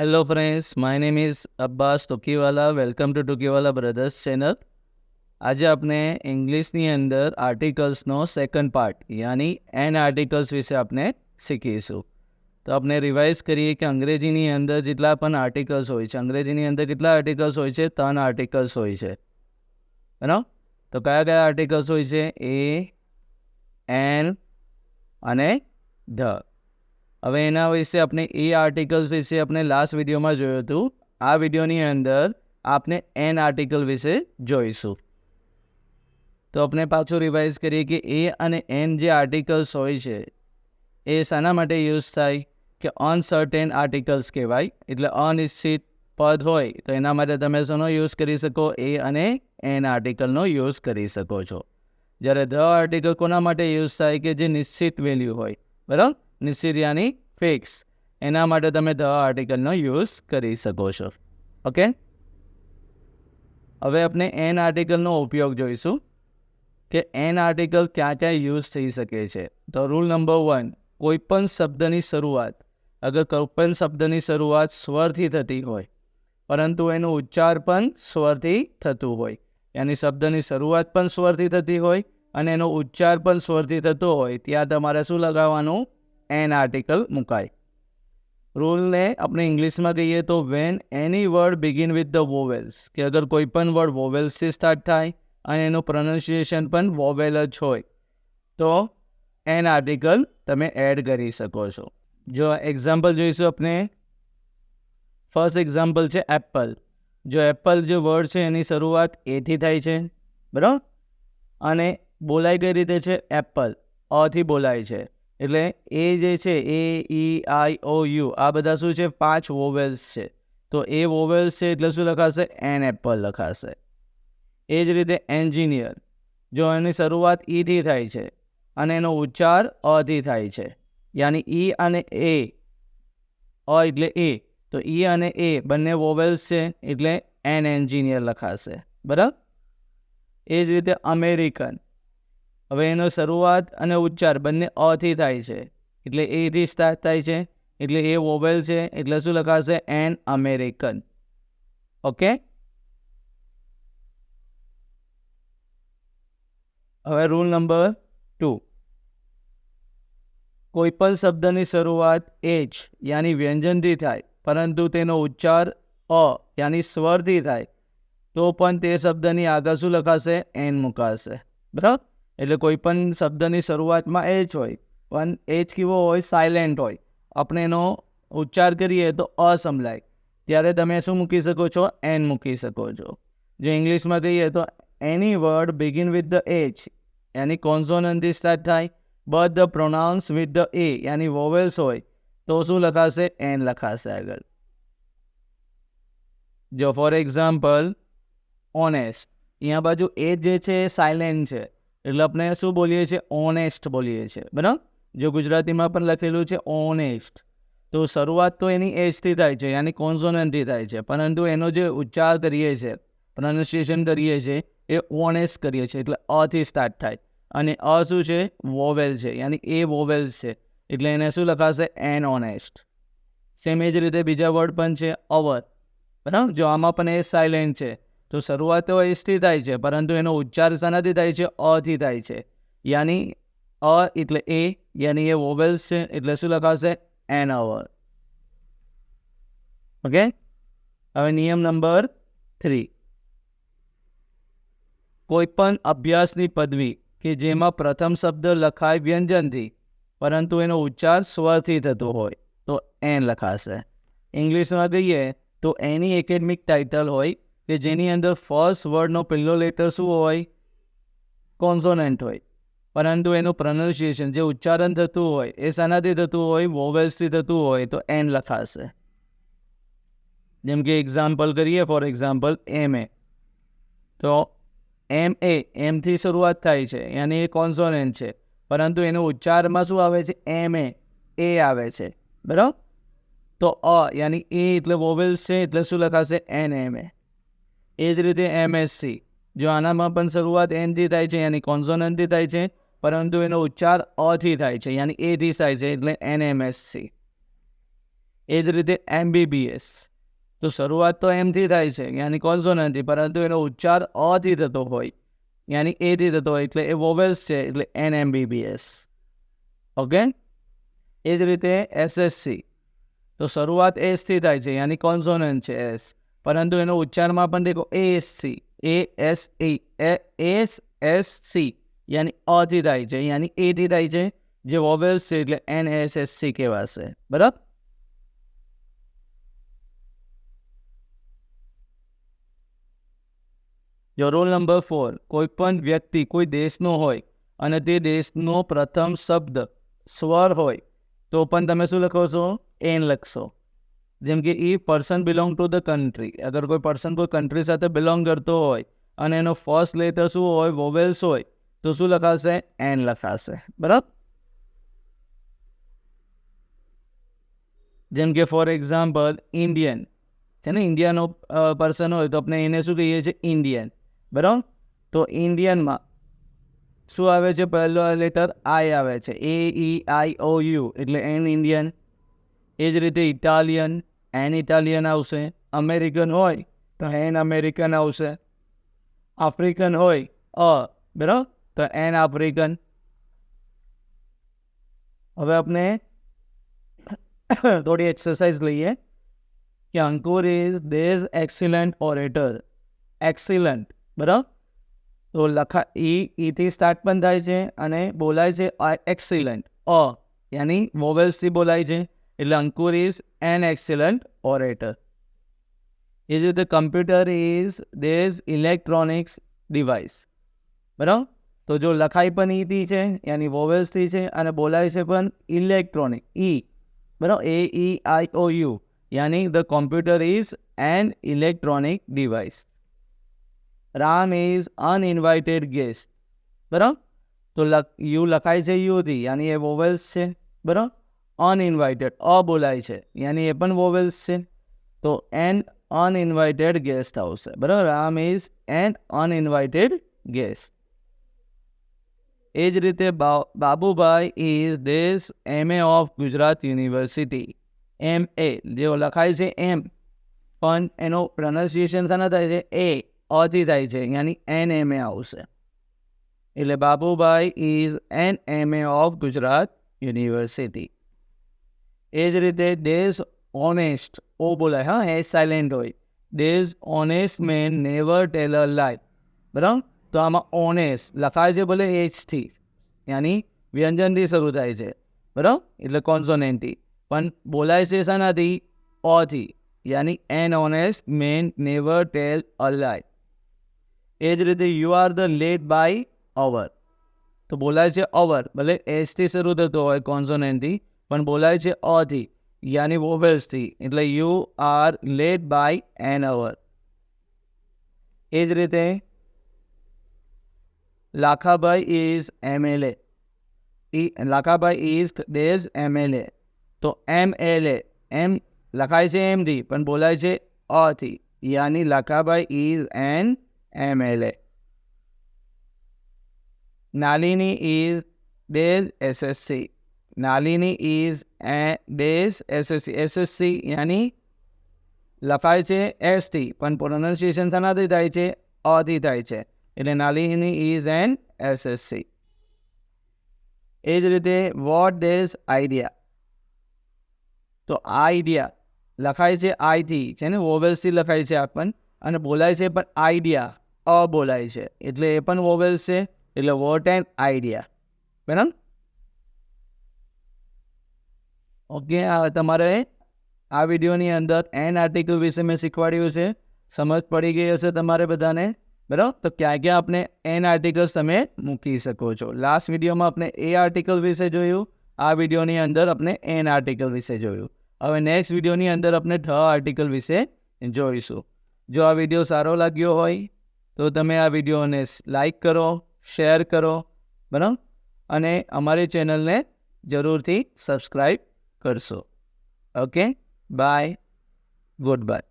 Hello friends, my name is Abbas Tokiwala. Welcome to Tokiwala Brothers channel. આજે આપણે ઇંગ્લિશની અંદર આર્ટિકલ્સનો second part યાની N articles વિશે આપણે શીખીશું. તો આપણે રિવાઇઝ કરીએ કે અંગ્રેજીની અંદર જેટલા પણ આર્ટિકલ્સ હોય છે, અંગ્રેજીની અંદર કેટલા આર્ટિકલ્સ હોય છે? 3 આર્ટિકલ્સ હોય છે, બરાબર? તો કયા કયા આર્ટિકલ્સ હોય છે? એ, એન અને ધ. હવે એના વિશે આપણે એ આર્ટિકલ્સ વિશે આપણે લાસ્ટ વિડીયોમાં જોયું હતું. આ વિડીયોની અંદર આપણે એન આર્ટિકલ વિશે જોઈશું. તો આપણે પાછું રિવાઇઝ કરીએ કે એ અને એન જે આર્ટિકલ્સ હોય છે એ શાના માટે યુઝ થાય? કે અનસર્ટેન આર્ટિકલ્સ કહેવાય. એટલે અનિશ્ચિત પદ હોય તો એના માટે તમે શેનો યુઝ કરી શકો? એ અને એન આર્ટિકલનો યુઝ કરી શકો છો. જ્યારે ધ આર્ટિકલ કોના માટે યુઝ થાય? કે જે નિશ્ચિત વેલ્યુ હોય, બરાબર? નિશ્ચિત યાની ફિક્સ, એના માટે તમે ધ આર્ટિકલનો યુઝ કરી શકો છો. ઓકે, હવે આપણે એન આર્ટિકલનો ઉપયોગ જોઈશું કે એન આર્ટિકલ ક્યાં ક્યાં યુઝ થઈ શકે છે. તો રૂલ નંબર 1, કોઈપણ શબ્દની શરૂઆત, અગર કોઈપણ શબ્દની શરૂઆત સ્વરથી થતી હોય પરંતુ એનું ઉચ્ચાર પણ સ્વરથી થતું હોય, યાની શબ્દની શરૂઆત પણ સ્વરથી થતી હોય અને એનો ઉચ્ચાર પણ સ્વરથી થતો હોય, ત્યાં તમારે શું લગાવવાનું? એન આર્ટિકલ મુકાય. રૂલને આપણે ઇંગ્લિશમાં કહીએ તો when any word begin with the vowels, કે અગર કોઈ પણ વર્ડ વોવેલ્સથી સ્ટાર્ટ થાય અને એનું પ્રોનાઉન્સિએશન પણ વોવેલ જ હોય તો એન આર્ટિકલ તમે એડ કરી શકો છો. જો એક્ઝામ્પલ જોઈશું આપણે. ફર્સ્ટ એક્ઝામ્પલ છે એપલ. જો એપલ જે વર્ડ છે એની શરૂઆત એથી થાય છે, બરાબર? અને બોલાય કઈ રીતે છે? એપલ, અથી બોલાય છે. એટલે એ જે છે એ, ઈ, આઈ, ઓ, યુ, આ બધા શું છે? 5 વોવેલ્સ છે. તો એ વોવેલ્સ છે એટલે શું લખાશે? એન એપલ લખાશે. એ જ રીતે એન્જિનિયર, જો એની શરૂઆત ઈથી થાય છે અને એનો ઉચ્ચાર અથી થાય છે, યાની ઈ અને એ, અ એટલે એ, તો ઈ અને એ બંને વોવેલ્સ છે એટલે એન એન્જિનિયર લખાશે, બરાબર? એ જ રીતે અમેરિકન, હવે એનો શરૂઆત અને ઉચ્ચાર બંને અથી થાય છે એટલે એથી સ્ટાર્ટ થાય છે એટલે એ વોવેલ છે એટલે શું લખાશે? An American. ઓકે, હવે રૂલ નંબર 2, કોઈપણ શબ્દની શરૂઆત એચ યાની વ્યંજનથી થાય પરંતુ તેનો ઉચ્ચાર અ યાની સ્વરથી થાય તો પણ તે શબ્દની આગળ શું લખાશે? એન મુકાશે, બરાબર? એટલે કોઈ પણ શબ્દની શરૂઆતમાં એચ હોય પણ એચ કેવો હોય? સાયલેન્ટ હોય. આપણે એનો ઉચ્ચાર કરીએ તો અ સંભળાય, ત્યારે તમે શું મૂકી શકો છો? એન મૂકી શકો છો. જો ઇંગ્લિશમાં કહીએ તો any word begin with the H યાની કોન્સોનન્ટથી સ્ટાર્ટ થાય but the pronounce with the A યાની વોવેલ્સ હોય તો શું લખાશે? એન લખાશે આગળ. જો ફોર એક્ઝામ્પલ ઓનેસ્ટ, અહીંયા બાજુ એ જે છે એ સાયલેન્ટ છે એટલે આપણે શું બોલીએ છીએ? ઓનેસ્ટ બોલીએ છીએ, બરાબર? જો ગુજરાતીમાં પણ લખેલું છે ઓનેસ્ટ, તો શરૂઆત તો એની એચથી થાય છે યાની કોન્સોનન્ટથી થાય છે, પરંતુ એનો જે ઉચ્ચાર કરીએ છીએ, પ્રોનાઉન્સિએશન કરીએ છીએ એ ઓનેસ્ટ કરીએ છીએ એટલે અથી સ્ટાર્ટ થાય અને અ શું છે? વોવેલ છે, યાની એ વોવેલ્સ છે એટલે એને શું લખાશે? N honest. સેમ એ જ રીતે બીજા વર્ડ પણ છે અવર, બરાબર? જો આમાં પણ એ સાયલેન્ટ છે તો શરૂઆત તો એસથી થાય છે પરંતુ એનો ઉચ્ચાર શાનાથી થાય છે? અથી થાય છે, યાની અ એટલે એ, યાની એ વોવેલ્સ છે એટલે શું લખાશે? An hour. ઓકે, હવે નિયમ નંબર 3, કોઈ પણ અભ્યાસની પદવી કે જેમાં પ્રથમ શબ્દ લખાય વ્યંજનથી પરંતુ એનો ઉચ્ચાર સ્વરથી થતો હોય તો એન લખાશે. ઇંગ્લિશમાં કહીએ તો એની એકેડમિક ટાઇટલ હોય કે જેની અંદર ફર્સ્ટ વર્ડનો પહેલો લેટર શું હોય? કોન્સોનન્ટ હોય, પરંતુ એનું પ્રોનાઉન્સિએશન જે ઉચ્ચારણ થતું હોય એ શાનાથી થતું હોય? વોવેલ્સથી થતું હોય તો એન લખાશે. જેમ કે એક્ઝામ્પલ કરીએ, ફોર એક્ઝામ્પલ એમ એ, તો એમ એ એમથી શરૂઆત થાય છે યાની એ કોન્સોનન્ટ છે પરંતુ એનો ઉચ્ચારમાં શું આવે છે? એમ એ આવે છે, બરાબર? તો અ યાની એ એટલે વોવેલ્સ છે એટલે શું લખાશે? એન એમ એ. એ જ રીતે એમએસસી, જો આનામાં પણ શરૂઆત એનથી થાય છે યાની કોન્સોનન્ટથી થાય છે પરંતુ એનો ઉચ્ચાર અથી થાય છે યાની એથી થાય છે એટલે એનએમએસસી. એ જ રીતે MBBS, તો શરૂઆત તો એમથી થાય છે યાની કોન્સોનન્ટથી, પરંતુ એનો ઉચ્ચાર અથી થતો હોય યાની એથી થતો હોય એટલે એ વોવેલ્સ છે એટલે NMBBS. ઓકે. એ જ રીતે SSC, તો શરૂઆત એસથી થાય છે યાની કોન્સોનન્ટ છે એસ, પરંતુ એનો ઉચ્ચારમાં પણ દેખો ASC યાની અથી થાય છે યાની એથી થાય છે, જે વોવેલ્સ છે એટલે NSSC કહેવાશે. બરાબર. જો રૂલ નંબર 4, કોઈ પણ વ્યક્તિ કોઈ દેશનો હોય અને તે દેશનો પ્રથમ શબ્દ સ્વર હોય તો પણ તમે શું લખો છો? એન લખશો. જેમ કે a person belong to the country, અગર કોઈ પર્સન કોઈ કન્ટ્રી સાથે બિલોંગ કરતો હોય અને એનો ફર્સ્ટ લેટર શું હોય? વોવેલ્સ હોય, તો શું લખાશે? એન લખાશે. બરાબર. જેમ કે ફોર એક્ઝામ્પલ ઇન્ડિયન છે ને, ઇન્ડિયાનો પર્સન હોય તો આપણે એને શું કહીએ છીએ? ઇન્ડિયન. બરાબર. તો ઇન્ડિયનમાં શું આવે છે? પહેલો લેટર આઈ આવે છે, AEIOU એટલે એન ઇન્ડિયન. એ જ રીતે ઇટાલિયન, એન ઇટાલિયન આવશે. અમેરિકન હોય તો એન અમેરિકન આવશે. આફ્રિકન હોય બરાબર, તો એન આફ્રિકન. હવે આપણે થોડી એક્સરસાઇઝ લઈએ કે Ankur is their excellent orator. Excellent, બરાબર. તો ઈથી સ્ટાર્ટ પણ થાય છે અને બોલાય છે એક્સિલન્ટ યાની વોવેલ્સથી બોલાય છે એટલે અંકુર ઇઝ એન એક્સિલન્ટ ઓરેટર. એ જ રીતે computer is there electronics device. બરાબર. તો જો લખાય પણ ઈથી છે યાની વોવેલ્સથી છે અને બોલાય છે પણ ઇલેક્ટ્રોનિક બરાબર, AEIOU યાની the computer is an electronic device. Ram is uninvited guest. બરાબર. તો યુ લખાય છે યુથી યાની એ વોવેલ્સ છે. બરાબર. અનઇન્વાઇટેડ બોલાય છે યાની એ પણ વોવેલ્સ છે, તો એન અનઇન્વાઇટેડ ગેસ્ટ આવશે. બરાબર. Ram is an uninvited guest. એ જ રીતે Babubhai is their MA of Gujarat university. MA જેવો લખાય છે એમ, પણ એનો પ્રોનાઉન્સિએશન શાના થાય છે? અથી થાય છે યાની NMA આવશે. એટલે Babubhai is an MA of Gujarat university. એ જ રીતે ડેઝ ઓનેસ્ટ બોલાય, હા, એ સાયલેન્ટ હોય. Dash honest man never tell a lie. બરાબર. તો આમાં ઓનેસ્ટ લખાય છે ભલે એચથી યાની વ્યંજનથી શરૂ થાય છે. બરાબર, એટલે કોન્સોનેન્ટથી, પણ બોલાય છે શાનાથી? અથી યાની an honest man never tell a lie. એ જ રીતે you are the late by hour, તો બોલાય છે અવર, ભલે એસથી શરૂ થતો હોય કોન્સોનેન્ટથી, પણ બોલાય છે અથી યાની વોવેલ્સથી, એટલે you are late by an hour. એ જ રીતે Lakhabhai is MLA. Lakhabhai is dash MLA. તો MLA એમ લખાય છે એમથી પણ બોલાય છે અથી યાની Lakhabhai is an MLA. Nalini is dash SSC. Nalini is dash SSC. SSC યાની લખાય છે એસથી પણ પ્રોનાઉન્સિએશન શાનાથી થાય છે? અથી થાય છે, એટલે નાલિની ઇઝ એન SSC. એ જ રીતે વોટ ડેઝ આઈડિયા. તો આઈડિયા લખાય છે આઈથી છે ને, વોવેલ્સથી લખાય છે આપણ અને બોલાય છે પણ આઈડિયા બોલાય છે એટલે એ પણ વોવેલ્સ છે, એટલે વોટ એન્ડ આઈડિયા. બરાબર. ઓકે. તમારે આ વિડીયોની અંદર એન આર્ટિકલ વિશે મેં શીખવાડ્યું છે, સમજ પડી ગઈ હશે તમારે બધાને. બરાબર. તો ક્યાં ક્યાં આપણે એન આર્ટિકલ્સ તમે મૂકી શકો છો. લાસ્ટ વિડીયોમાં આપણે એ આર્ટિકલ વિશે જોયું, આ વિડીયોની અંદર આપણે એન આર્ટિકલ વિશે જોયું. હવે નેક્સ્ટ વિડીયોની અંદર આપણે ધ આર્ટિકલ વિશે જોઈશું. જો આ વિડીયો સારો લાગ્યો હોય તો તમે આ વિડીયોને લાઈક કરો, શેર કરો. બરાબર. અને અમારી ચેનલને જરૂરથી સબસ્ક્રાઈબ કરશો. ઓકે. બાય. Good bye.